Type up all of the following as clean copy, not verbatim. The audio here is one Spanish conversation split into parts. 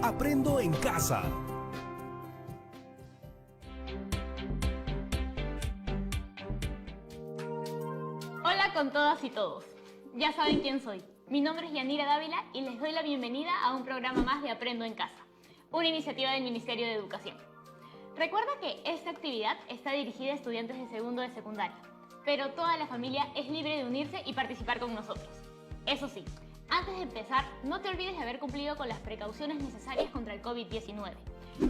Aprendo en casa. Hola con todas y todos. Ya saben quién soy. Mi nombre es Yanira Dávila y les doy la bienvenida a un programa más de Aprendo en Casa, una iniciativa del Ministerio de Educación. Recuerda que esta actividad está dirigida a estudiantes de segundo de secundaria, pero toda la familia es libre de unirse y participar con nosotros. Eso sí, antes de empezar, no te olvides de haber cumplido con las precauciones necesarias contra el COVID-19.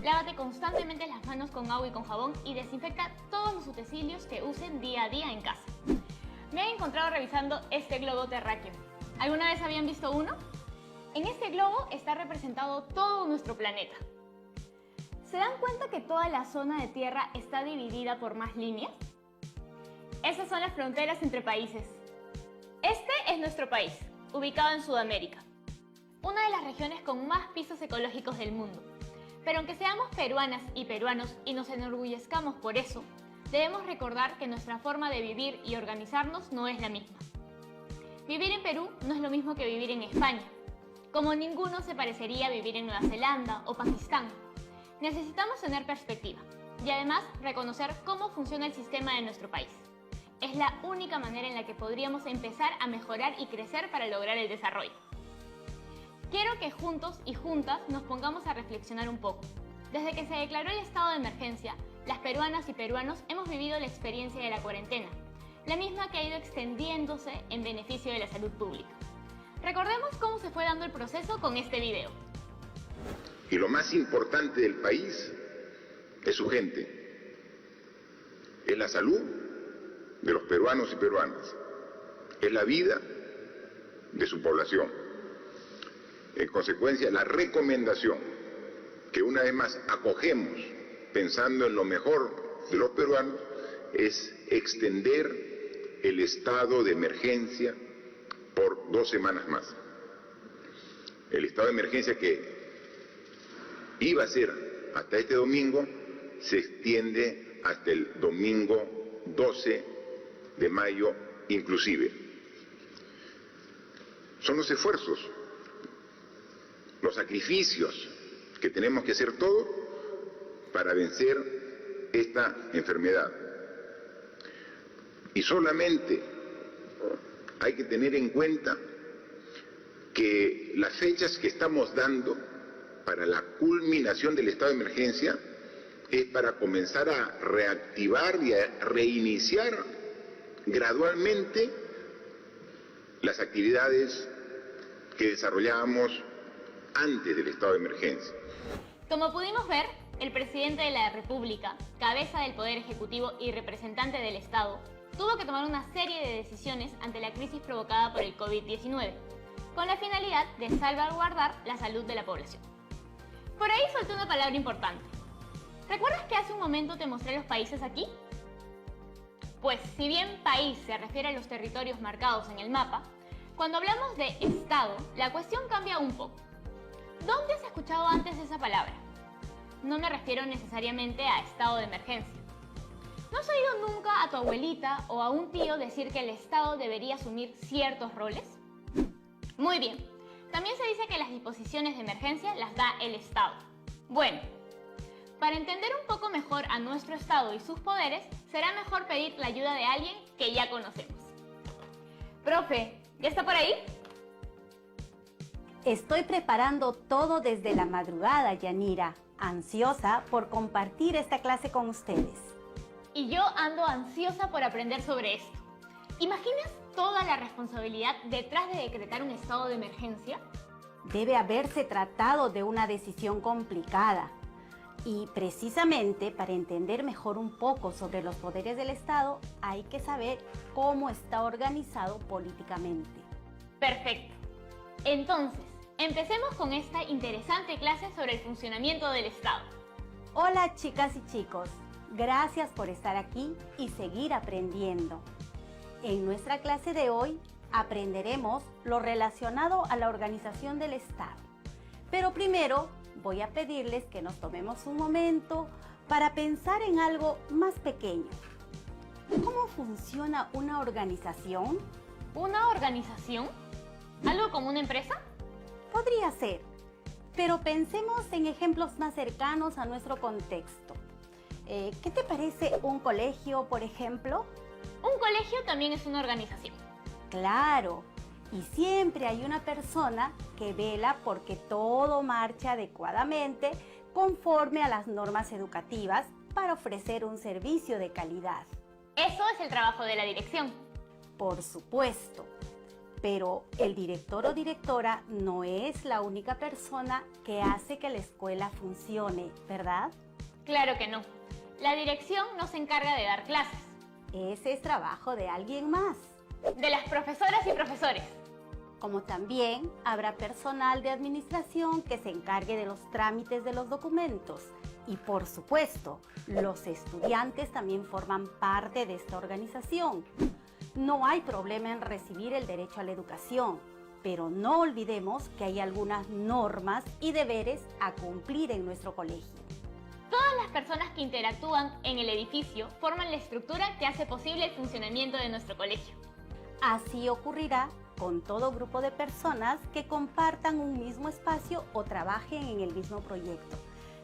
Lávate constantemente las manos con agua y con jabón y desinfecta todos los utensilios que usen día a día en casa. Me he encontrado revisando este globo terráqueo. ¿Alguna vez habían visto uno? En este globo está representado todo nuestro planeta. ¿Se dan cuenta que toda la zona de tierra está dividida por más líneas? Esas son las fronteras entre países. Este es nuestro país, ubicado en Sudamérica, una de las regiones con más pisos ecológicos del mundo. Pero aunque seamos peruanas y peruanos y nos enorgullezcamos por eso, debemos recordar que nuestra forma de vivir y organizarnos no es la misma. Vivir en Perú no es lo mismo que vivir en España, como ninguno se parecería a vivir en Nueva Zelanda o Pakistán. Necesitamos tener perspectiva y además reconocer cómo funciona el sistema de nuestro país. Es la única manera en la que podríamos empezar a mejorar y crecer para lograr el desarrollo. Quiero que juntos y juntas nos pongamos a reflexionar un poco. Desde que se declaró el estado de emergencia, las peruanas y peruanos hemos vivido la experiencia de la cuarentena, la misma que ha ido extendiéndose en beneficio de la salud pública. Recordemos cómo se fue dando el proceso con este video. Y lo más importante del país es su gente, es la salud de los peruanos y peruanas, es la vida de su población. En consecuencia, la recomendación que una vez más acogemos pensando en lo mejor de los peruanos es extender el estado de emergencia por 2 semanas más. El estado de emergencia que iba a ser hasta este domingo se extiende hasta el domingo 12 de mayo inclusive. Son los esfuerzos, los sacrificios que tenemos que hacer todos para vencer esta enfermedad. Y solamente hay que tener en cuenta que las fechas que estamos dando para la culminación del estado de emergencia es para comenzar a reactivar y a reiniciar gradualmente las actividades que desarrollábamos antes del estado de emergencia. Como pudimos ver, el presidente de la República, cabeza del Poder Ejecutivo y representante del Estado, tuvo que tomar una serie de decisiones ante la crisis provocada por el COVID-19, con la finalidad de salvaguardar la salud de la población. Por ahí solté una palabra importante. ¿Recuerdas que hace un momento te mostré los países aquí? Pues si bien país se refiere a los territorios marcados en el mapa, cuando hablamos de Estado, la cuestión cambia un poco. ¿Dónde has escuchado antes esa palabra? No me refiero necesariamente a estado de emergencia. ¿No has oído nunca a tu abuelita o a un tío decir que el Estado debería asumir ciertos roles? Muy bien, también se dice que las disposiciones de emergencia las da el Estado. Bueno, para entender un poco mejor a nuestro Estado y sus poderes, será mejor pedir la ayuda de alguien que ya conocemos. Profe, ¿ya está por ahí? Estoy preparando todo desde la madrugada, Yanira, ansiosa por compartir esta clase con ustedes. Y yo ando ansiosa por aprender sobre esto. ¿Imaginas toda la responsabilidad detrás de decretar un estado de emergencia? Debe haberse tratado de una decisión complicada. Y precisamente para entender mejor un poco sobre los poderes del Estado, hay que saber cómo está organizado políticamente. Perfecto. Entonces, empecemos con esta interesante clase sobre el funcionamiento del Estado. Hola chicas y chicos, gracias por estar aquí y seguir aprendiendo. En nuestra clase de hoy aprenderemos lo relacionado a la organización del Estado. Pero primero voy a pedirles que nos tomemos un momento para pensar en algo más pequeño. ¿Cómo funciona una organización? ¿Una organización? ¿Algo como una empresa? Podría ser, Pero pensemos en ejemplos más cercanos a nuestro contexto. ¿Qué te parece un colegio, por ejemplo? Un colegio también es una organización. Claro, y siempre hay una persona que vela porque todo marche adecuadamente conforme a las normas educativas para ofrecer un servicio de calidad. Eso es el trabajo de la dirección. Por supuesto, pero el director o directora no es la única persona que hace que la escuela funcione, ¿verdad? Claro que no. La dirección no se encarga de dar clases. Ese es trabajo de alguien más. De las profesoras y profesores. Como también habrá personal de administración que se encargue de los trámites de los documentos. Y por supuesto, los estudiantes también forman parte de esta organización. No hay problema en recibir el derecho a la educación, pero no olvidemos que hay algunas normas y deberes a cumplir en nuestro colegio. Todas las personas que interactúan en el edificio forman la estructura que hace posible el funcionamiento de nuestro colegio. Así ocurrirá con todo grupo de personas que compartan un mismo espacio o trabajen en el mismo proyecto.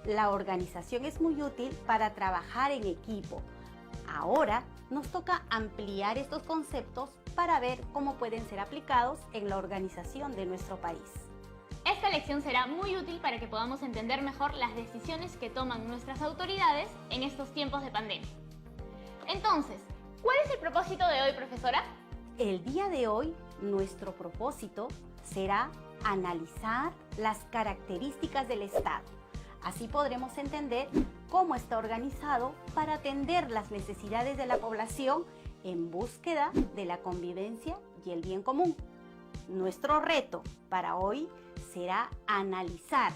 La organización es muy útil para trabajar en equipo. Ahora nos toca ampliar estos conceptos para ver cómo pueden ser aplicados en la organización de nuestro país. Esta lección será muy útil para que podamos entender mejor las decisiones que toman nuestras autoridades en estos tiempos de pandemia. Entonces, ¿cuál es el propósito de hoy, profesora? El día de hoy, nuestro propósito será analizar las características del Estado. Así podremos entender cómo está organizado para atender las necesidades de la población en búsqueda de la convivencia y el bien común. Nuestro reto para hoy será analizar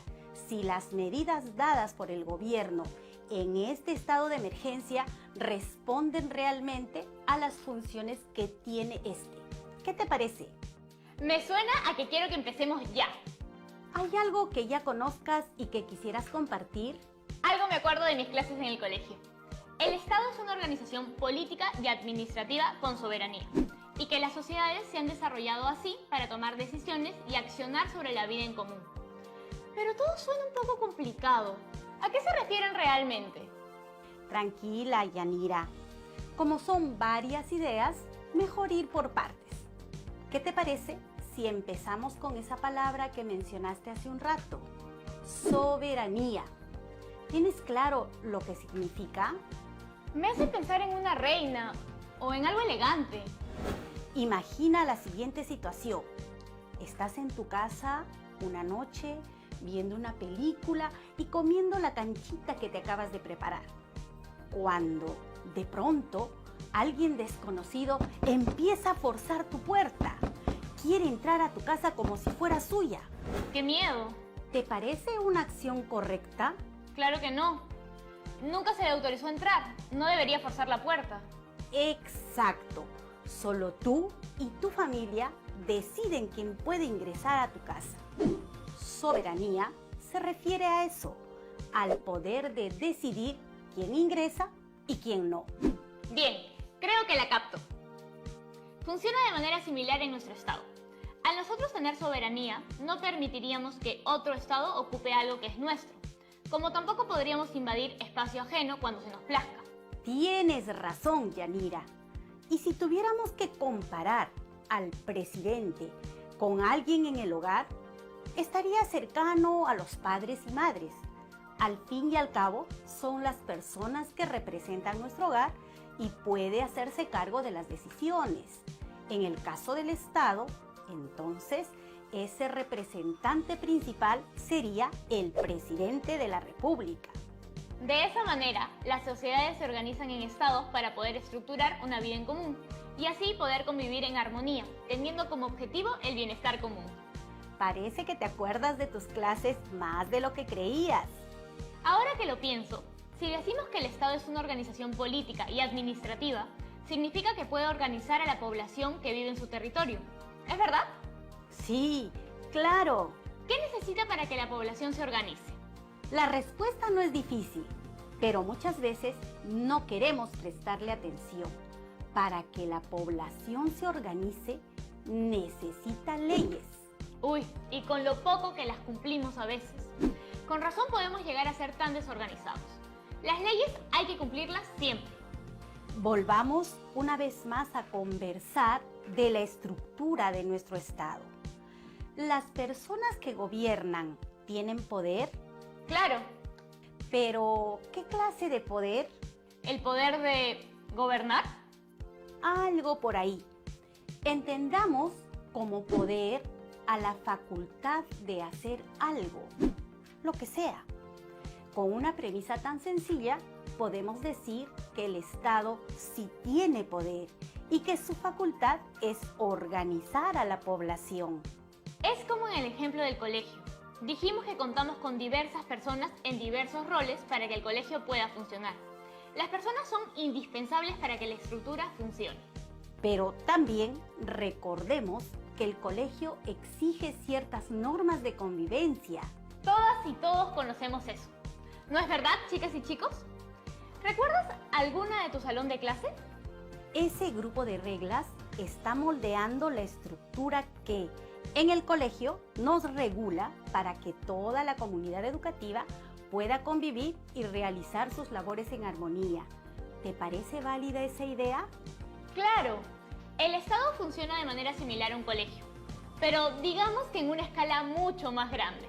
si las medidas dadas por el gobierno en este estado de emergencia responden realmente a las funciones que tiene este. ¿Qué te parece? Me suena a que quiero que empecemos ya. ¿Hay algo que ya conozcas y que quisieras compartir? Algo me acuerdo de mis clases en el colegio. El Estado es una organización política y administrativa con soberanía, y que las sociedades se han desarrollado así para tomar decisiones y accionar sobre la vida en común. Pero todo suena un poco complicado. ¿A qué se refieren realmente? Tranquila, Yanira. Como son varias ideas, mejor ir por partes. ¿Qué te parece si empezamos con esa palabra que mencionaste hace un rato? Soberanía. ¿Tienes claro lo que significa? Me hace pensar en una reina o en algo elegante. Imagina la siguiente situación. Estás en tu casa una noche viendo una película y comiendo la canchita que te acabas de preparar. Cuando, de pronto, alguien desconocido empieza a forzar tu puerta. Quiere entrar a tu casa como si fuera suya. ¡Qué miedo! ¿Te parece una acción correcta? Claro que no. Nunca se le autorizó entrar. No debería forzar la puerta. Exacto. Solo tú y tu familia deciden quién puede ingresar a tu casa. Soberanía se refiere a eso, al poder de decidir quién ingresa y quién no. Bien, creo que la capto. Funciona de manera similar en nuestro estado. Al nosotros tener soberanía, no permitiríamos que otro estado ocupe algo que es nuestro, como tampoco podríamos invadir espacio ajeno cuando se nos plazca. Tienes razón, Yanira. Y si tuviéramos que comparar al presidente con alguien en el hogar, estaría cercano a los padres y madres. Al fin y al cabo, son las personas que representan nuestro hogar y puede hacerse cargo de las decisiones. En el caso del Estado, entonces, ese representante principal sería el presidente de la República. De esa manera, las sociedades se organizan en estados para poder estructurar una vida en común y así poder convivir en armonía, teniendo como objetivo el bienestar común. Parece que te acuerdas de tus clases más de lo que creías. Ahora que lo pienso, si decimos que el Estado es una organización política y administrativa, significa que puede organizar a la población que vive en su territorio. ¿Es verdad? Sí, claro. ¿Qué necesita para que la población se organice? La respuesta no es difícil, pero muchas veces no queremos prestarle atención. Para que la población se organice, necesita leyes. Uy, y con lo poco que las cumplimos a veces. Con razón podemos llegar a ser tan desorganizados. Las leyes hay que cumplirlas siempre. Volvamos una vez más a conversar de la estructura de nuestro Estado. ¿Las personas que gobiernan tienen poder? Claro, Pero, ¿qué clase de poder? el poder de gobernar. Algo por ahí. Entendamos como poder a la facultad de hacer algo, lo que sea. Con una premisa tan sencilla, podemos decir que el Estado sí tiene poder y que su facultad es organizar a la población. Es como en el ejemplo del colegio. Dijimos que contamos con diversas personas en diversos roles para que el colegio pueda funcionar. Las personas son indispensables para que la estructura funcione. Pero también recordemos que el colegio exige ciertas normas de convivencia. Todas y todos conocemos eso. ¿No es verdad, chicas y chicos? ¿Recuerdas alguna de tu salón de clase? Ese grupo de reglas está moldeando la estructura que en el colegio nos regula para que toda la comunidad educativa pueda convivir y realizar sus labores en armonía. ¿Te parece válida esa idea? Claro, el Estado funciona de manera similar a un colegio, pero digamos que en una escala mucho más grande.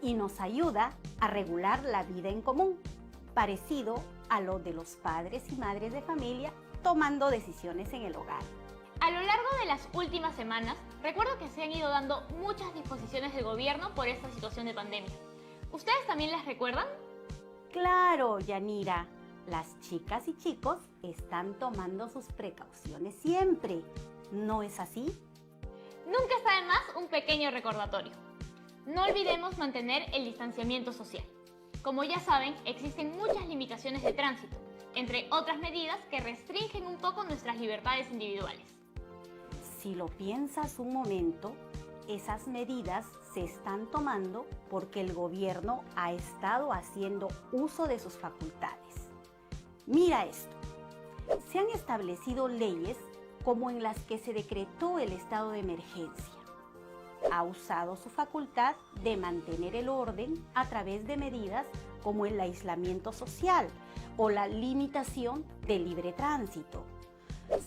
Y nos ayuda a regular la vida en común, parecido a lo de los padres y madres de familia tomando decisiones en el hogar. A lo largo de las últimas semanas, recuerdo que se han ido dando muchas disposiciones del gobierno por esta situación de pandemia. ¿Ustedes también las recuerdan? Claro, Yanira, las chicas y chicos están tomando sus precauciones siempre, ¿no es así? Nunca está de más un pequeño recordatorio. No olvidemos mantener el distanciamiento social. Como ya saben, existen muchas limitaciones de tránsito, entre otras medidas que restringen un poco nuestras libertades individuales. Si lo piensas un momento, esas medidas se están tomando porque el gobierno ha estado haciendo uso de sus facultades. Mira esto. Se han establecido leyes como en las que se decretó el estado de emergencia. Ha usado su facultad de mantener el orden a través de medidas como el aislamiento social o la limitación del libre tránsito.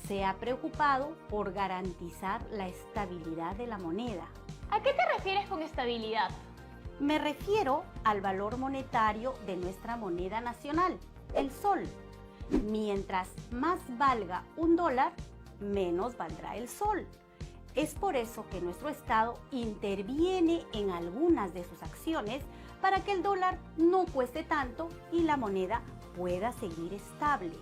Se ha preocupado por garantizar la estabilidad de la moneda. ¿A qué te refieres con estabilidad? Me refiero al valor monetario de nuestra moneda nacional, el sol. Mientras más valga un dólar, menos valdrá el sol. Es por eso que nuestro Estado interviene en algunas de sus acciones para que el dólar no cueste tanto y la moneda pueda seguir estable.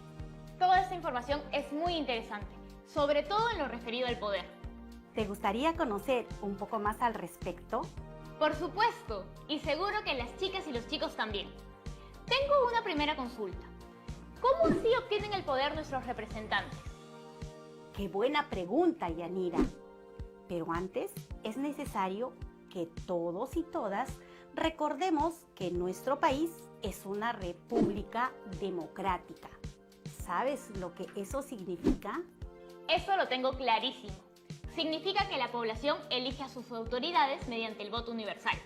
Toda esta información es muy interesante, sobre todo en lo referido al poder. ¿Te gustaría conocer un poco más al respecto? Por supuesto, y seguro que las chicas y los chicos también. Tengo una primera consulta. ¿Cómo así obtienen el poder nuestros representantes? ¡Qué buena pregunta, Yanira! Pero antes es necesario que todos y todas recordemos que nuestro país es una república democrática. ¿Sabes lo que eso significa? Eso lo tengo clarísimo. Significa que la población elige a sus autoridades mediante el voto universal.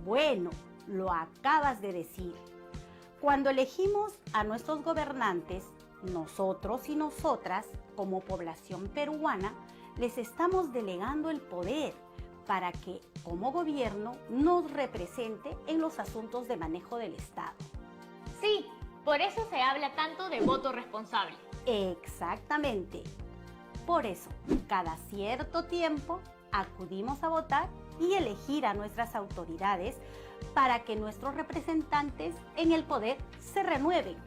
Bueno, lo acabas de decir. Cuando elegimos a nuestros gobernantes, nosotros y nosotras, como población peruana, les estamos delegando el poder para que, como gobierno, nos represente en los asuntos de manejo del Estado. Sí, por eso se habla tanto de voto responsable. Exactamente. Por eso, cada cierto tiempo acudimos a votar y elegir a nuestras autoridades para que nuestros representantes en el poder se renueven.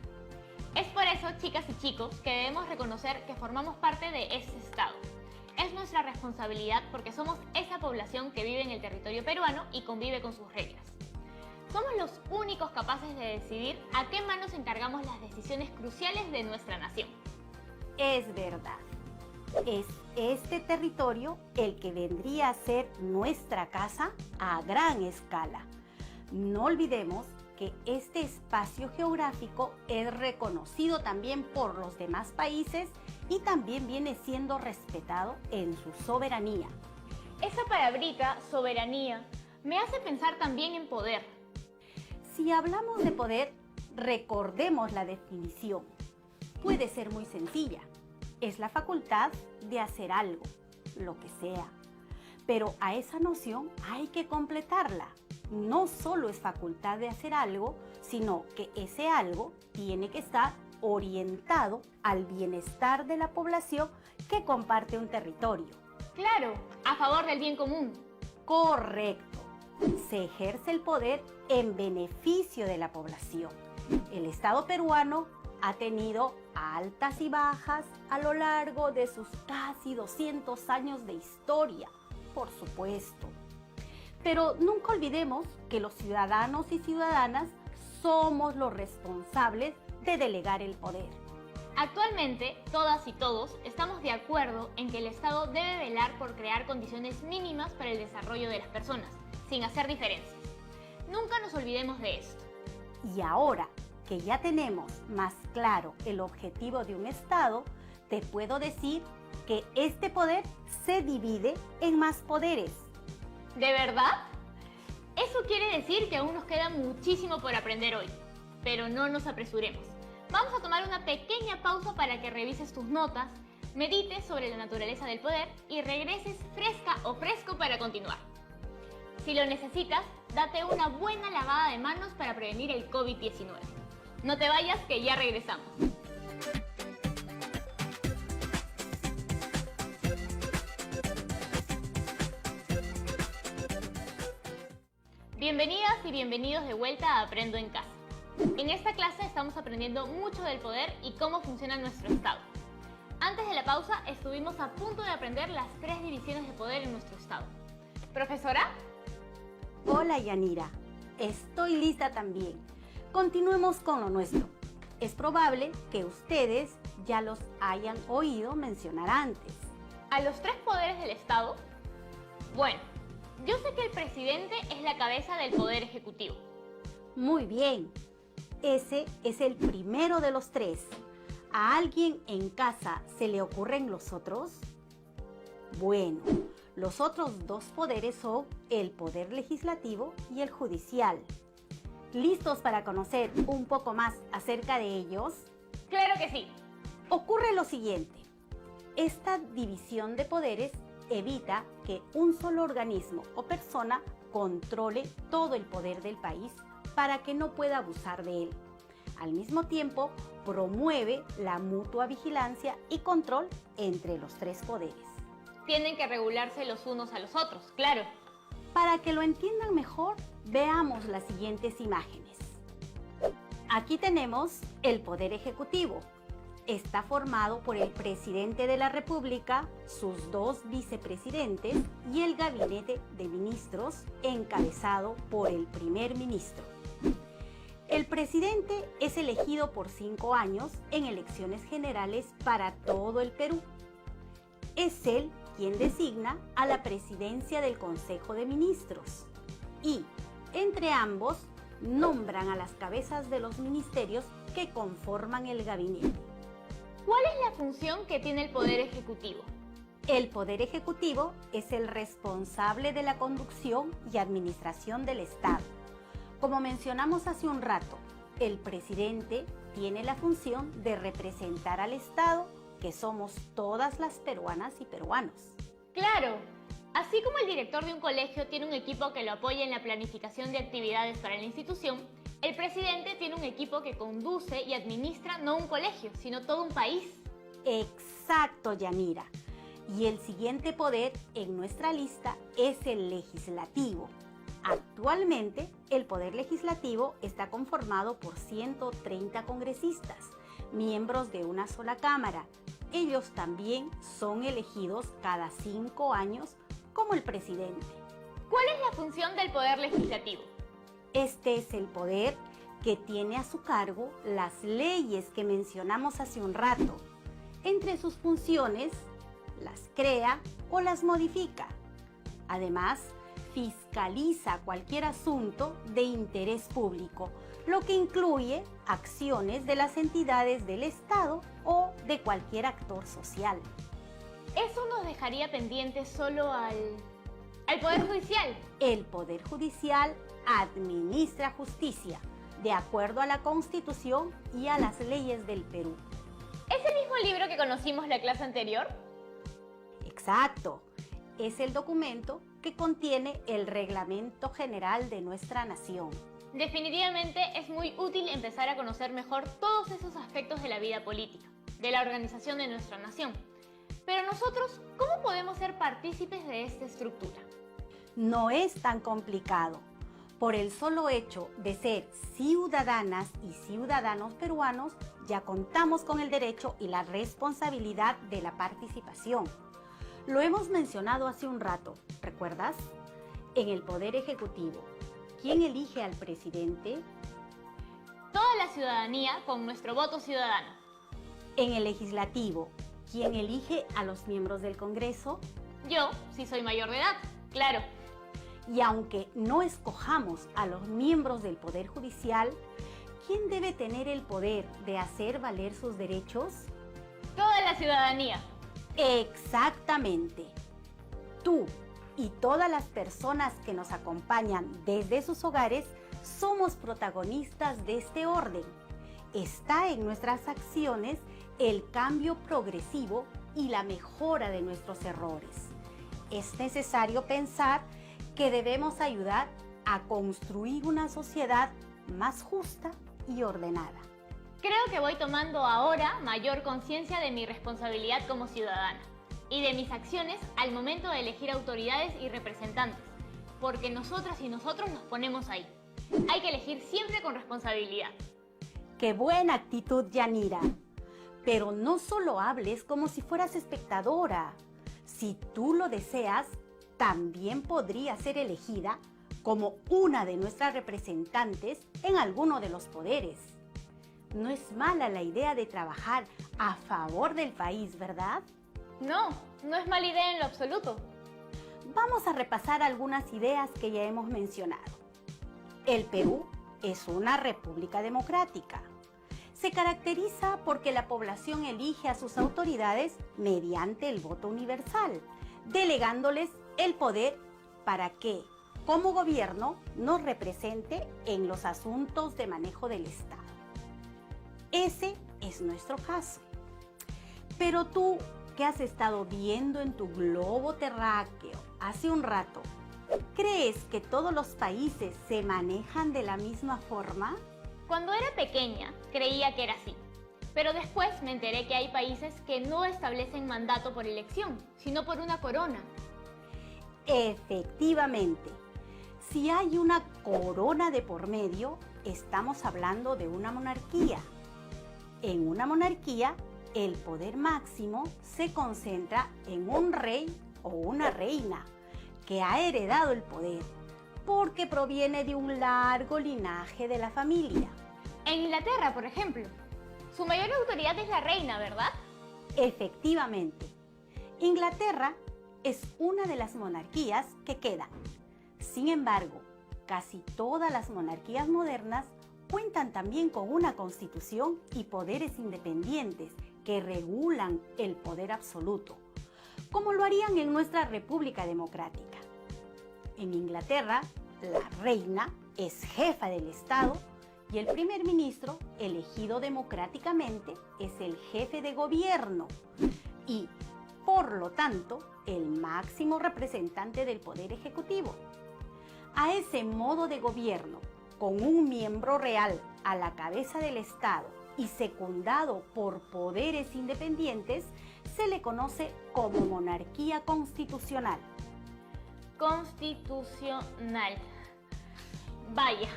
Es por eso, chicas y chicos, que debemos reconocer que formamos parte de ese Estado. Es nuestra responsabilidad porque somos esa población que vive en el territorio peruano y convive con sus reglas. Somos los únicos capaces de decidir a qué manos encargamos las decisiones cruciales de nuestra nación. Es verdad. Es este territorio el que vendría a ser nuestra casa a gran escala. No olvidemos que este espacio geográfico es reconocido también por los demás países y también viene siendo respetado en su soberanía. Esa palabrita, soberanía, me hace pensar también en poder. Si hablamos de poder, recordemos la definición. Puede ser muy sencilla. Es la facultad de hacer algo, lo que sea. Pero a esa noción hay que completarla. No solo es facultad de hacer algo, sino que ese algo tiene que estar orientado al bienestar de la población que comparte un territorio. Claro, a favor del bien común. Correcto. Se ejerce el poder en beneficio de la población. El Estado peruano ha tenido altas y bajas a lo largo de sus casi 200 años de historia, por supuesto. Pero nunca olvidemos que los ciudadanos y ciudadanas somos los responsables de delegar el poder. Actualmente, todas y todos estamos de acuerdo en que el Estado debe velar por crear condiciones mínimas para el desarrollo de las personas, sin hacer diferencias. Nunca nos olvidemos de esto. Y ahora que ya tenemos más claro el objetivo de un Estado, te puedo decir que este poder se divide en más poderes. ¿De verdad? Eso quiere decir que aún nos queda muchísimo por aprender hoy, pero no nos apresuremos. Vamos a tomar una pequeña pausa para que revises tus notas, medites sobre la naturaleza del poder y regreses fresca o fresco para continuar. Si lo necesitas, date una buena lavada de manos para prevenir el COVID-19. No te vayas, que ya regresamos. Bienvenidas y bienvenidos de vuelta a Aprendo en Casa. En esta clase estamos aprendiendo mucho del poder y cómo funciona nuestro Estado. Antes de la pausa estuvimos a punto de aprender las 3 divisiones de poder en nuestro Estado. ¿Profesora? Hola Yanira, estoy lista también. Continuemos con lo nuestro. Es probable que ustedes ya los hayan oído mencionar antes. ¿A los 3 poderes del Estado? Bueno, yo sé que el presidente es la cabeza del poder ejecutivo. Muy bien, ese es el primero de los 3. ¿A alguien en casa se le ocurren los otros? Bueno, los otros 2 poderes son el poder legislativo y el judicial. ¿Listos para conocer un poco más acerca de ellos? ¡Claro que sí! Ocurre lo siguiente. Esta división de poderes evita que un solo organismo o persona controle todo el poder del país para que no pueda abusar de él. Al mismo tiempo, promueve la mutua vigilancia y control entre los 3 poderes. Tienen que regularse los unos a los otros, claro. Para que lo entiendan mejor, veamos las siguientes imágenes. Aquí tenemos el Poder Ejecutivo. Está formado por el Presidente de la República, sus 2 vicepresidentes y el Gabinete de Ministros, encabezado por el Primer Ministro. El presidente es elegido por 5 años en elecciones generales para todo el Perú. Es él quien designa a la presidencia del Consejo de Ministros y, entre ambos, nombran a las cabezas de los ministerios que conforman el gabinete. ¿Cuál es la función que tiene el Poder Ejecutivo? El Poder Ejecutivo es el responsable de la conducción y administración del Estado. Como mencionamos hace un rato, el presidente tiene la función de representar al Estado, que somos todas las peruanas y peruanos. ¡Claro! Así como el director de un colegio tiene un equipo que lo apoya en la planificación de actividades para la institución, el presidente tiene un equipo que conduce y administra no un colegio, sino todo un país. Exacto, Yanira. Y el siguiente poder en nuestra lista es el legislativo. Actualmente, el Poder Legislativo está conformado por 130 congresistas, miembros de una sola Cámara. Ellos también son elegidos cada 5 años como el presidente. ¿Cuál es la función del Poder Legislativo? Este es el poder que tiene a su cargo las leyes que mencionamos hace un rato. Entre sus funciones, las crea o las modifica. Además, fiscaliza cualquier asunto de interés público, lo que incluye acciones de las entidades del Estado o de cualquier actor social. ¿Eso nos dejaría pendientes solo al El Poder Judicial. El Poder Judicial administra justicia, de acuerdo a la Constitución y a las leyes del Perú. ¿Es el mismo libro que conocimos la clase anterior? Exacto. Es el documento que contiene el Reglamento General de nuestra nación. Definitivamente es muy útil empezar a conocer mejor todos esos aspectos de la vida política, de la organización de nuestra nación. Pero nosotros, ¿cómo podemos ser partícipes de esta estructura? No es tan complicado. Por el solo hecho de ser ciudadanas y ciudadanos peruanos, ya contamos con el derecho y la responsabilidad de la participación. Lo hemos mencionado hace un rato, ¿recuerdas? En el Poder Ejecutivo, ¿quién elige al presidente? Toda la ciudadanía con nuestro voto ciudadano. En el Legislativo, ¿quién elige a los miembros del Congreso? Yo, si soy mayor de edad, claro. Y aunque no escojamos a los miembros del Poder Judicial, ¿quién debe tener el poder de hacer valer sus derechos? Toda la ciudadanía. Exactamente. Tú y todas las personas que nos acompañan desde sus hogares somos protagonistas de este orden. Está en nuestras acciones el cambio progresivo y la mejora de nuestros errores. Es necesario pensar que debemos ayudar a construir una sociedad más justa y ordenada. Creo que voy tomando ahora mayor conciencia de mi responsabilidad como ciudadana y de mis acciones al momento de elegir autoridades y representantes, porque nosotras y nosotros nos ponemos ahí. Hay que elegir siempre con responsabilidad. ¡Qué buena actitud, Yanira! Pero no solo hables como si fueras espectadora. Si tú lo deseas, también podría ser elegida como una de nuestras representantes en alguno de los poderes. No es mala la idea de trabajar a favor del país, ¿verdad? No, no es mala idea en lo absoluto. Vamos a repasar algunas ideas que ya hemos mencionado. El Perú es una república democrática. Se caracteriza porque la población elige a sus autoridades mediante el voto universal, delegándoles el poder para que, como gobierno, nos represente en los asuntos de manejo del Estado. Ese es nuestro caso. Pero tú, ¿qué has estado viendo en tu globo terráqueo hace un rato? ¿Crees que todos los países se manejan de la misma forma? Cuando era pequeña, creía que era así. Pero después me enteré que hay países que no establecen mandato por elección, sino por una corona. Efectivamente. Si hay una corona de por medio, estamos hablando de una monarquía. En una monarquía, el poder máximo se concentra en un rey o una reina que ha heredado el poder porque proviene de un largo linaje de la familia. En Inglaterra, por ejemplo, su mayor autoridad es la reina, ¿verdad? Efectivamente. Inglaterra es una de las monarquías que quedan. Sin embargo, casi todas las monarquías modernas cuentan también con una constitución y poderes independientes que regulan el poder absoluto, como lo harían en nuestra República Democrática. En Inglaterra, la reina es jefa del Estado y el primer ministro, elegido democráticamente, es el jefe de gobierno y, por lo tanto, el máximo representante del poder ejecutivo. A ese modo de gobierno, con un miembro real a la cabeza del Estado y secundado por poderes independientes, se le conoce como monarquía constitucional. Constitucional. Vaya,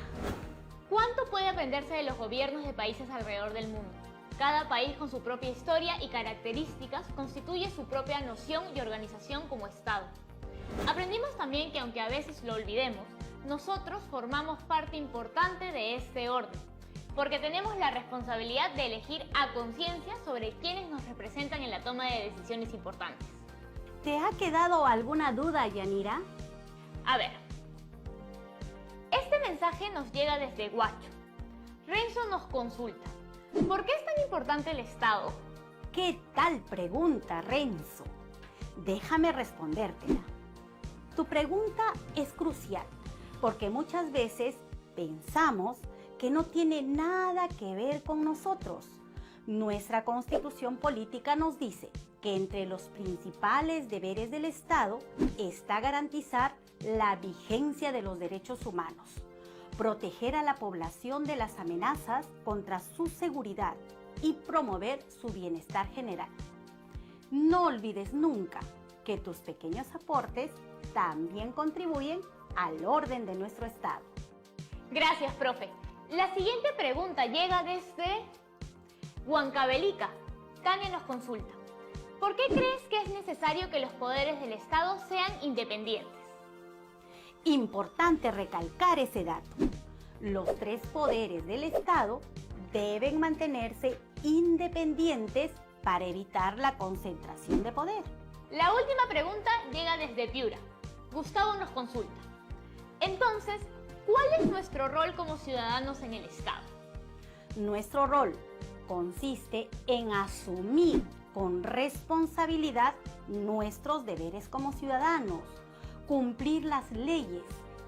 ¿cuánto puede aprenderse de los gobiernos de países alrededor del mundo? Cada país con su propia historia y características constituye su propia noción y organización como Estado. Aprendimos también que, aunque a veces lo olvidemos, nosotros formamos parte importante de este orden, porque tenemos la responsabilidad de elegir a conciencia sobre quienes nos representan en la toma de decisiones importantes. ¿Te ha quedado alguna duda, Yanira? A ver, este mensaje nos llega desde Huacho. Renzo nos consulta: ¿por qué es tan importante el Estado? ¿Qué tal pregunta, Renzo? Déjame respondértela. Tu pregunta es crucial porque muchas veces pensamos que no tiene nada que ver con nosotros. Nuestra Constitución Política nos dice que entre los principales deberes del Estado está garantizar la vigencia de los derechos humanos, proteger a la población de las amenazas contra su seguridad y promover su bienestar general. No olvides nunca que tus pequeños aportes también contribuyen al orden de nuestro Estado. Gracias, profe. La siguiente pregunta llega desde Huancavelica. Tania nos consulta: ¿por qué crees que es necesario que los poderes del Estado sean independientes? Importante recalcar ese dato. Los tres poderes del Estado deben mantenerse independientes para evitar la concentración de poder. La última pregunta llega desde Piura. Gustavo nos consulta: entonces, ¿cuál es nuestro rol como ciudadanos en el Estado? Nuestro rol consiste en asumir con responsabilidad nuestros deberes como ciudadanos, cumplir las leyes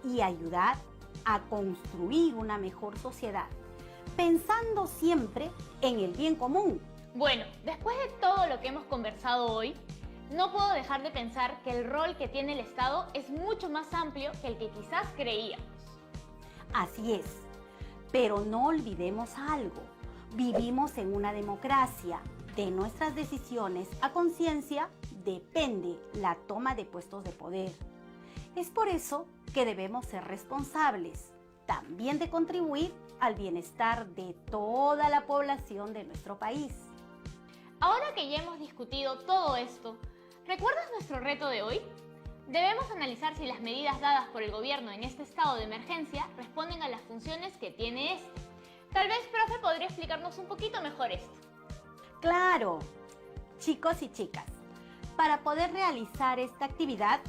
y ayudar a construir una mejor sociedad, pensando siempre en el bien común. Bueno, después de todo lo que hemos conversado hoy, no puedo dejar de pensar que el rol que tiene el Estado es mucho más amplio que el que quizás creíamos. Así es, pero no olvidemos algo. Vivimos en una democracia. De nuestras decisiones a conciencia depende la toma de puestos de poder. Es por eso que debemos ser responsables, también de contribuir al bienestar de toda la población de nuestro país. Ahora que ya hemos discutido todo esto, ¿recuerdas nuestro reto de hoy? Debemos analizar si las medidas dadas por el gobierno en este estado de emergencia responden a las funciones que tiene este. Tal vez, profe, podría explicarnos un poquito mejor esto. Claro, chicos y chicas, para poder realizar esta actividad,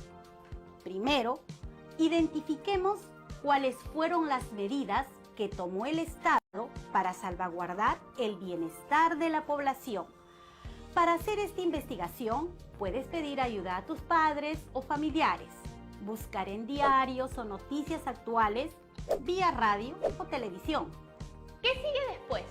primero, identifiquemos cuáles fueron las medidas que tomó el Estado para salvaguardar el bienestar de la población. Para hacer esta investigación, puedes pedir ayuda a tus padres o familiares, buscar en diarios o noticias actuales, vía radio o televisión. ¿Qué sigue después?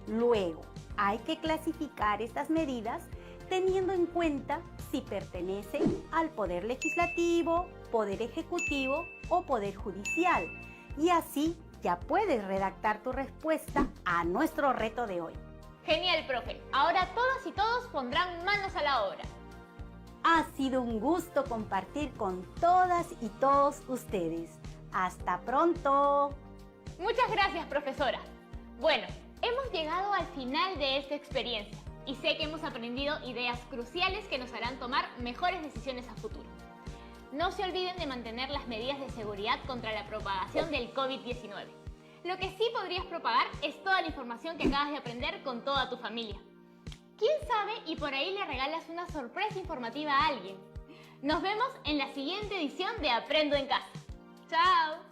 Luego, hay que clasificar estas medidas teniendo en cuenta si pertenecen al Poder Legislativo, Poder Ejecutivo o Poder Judicial. Y así ya puedes redactar tu respuesta a nuestro reto de hoy. Genial, profe. Ahora todas y todos pondrán manos a la obra. Ha sido un gusto compartir con todas y todos ustedes. ¡Hasta pronto! Muchas gracias, profesora. Bueno, hemos llegado al final de esta experiencia y sé que hemos aprendido ideas cruciales que nos harán tomar mejores decisiones a futuro. No se olviden de mantener las medidas de seguridad contra la propagación del COVID-19. Lo que sí podrías propagar es toda la información que acabas de aprender con toda tu familia. ¿Quién sabe y por ahí le regalas una sorpresa informativa a alguien? Nos vemos en la siguiente edición de Aprendo en Casa. ¡Chao!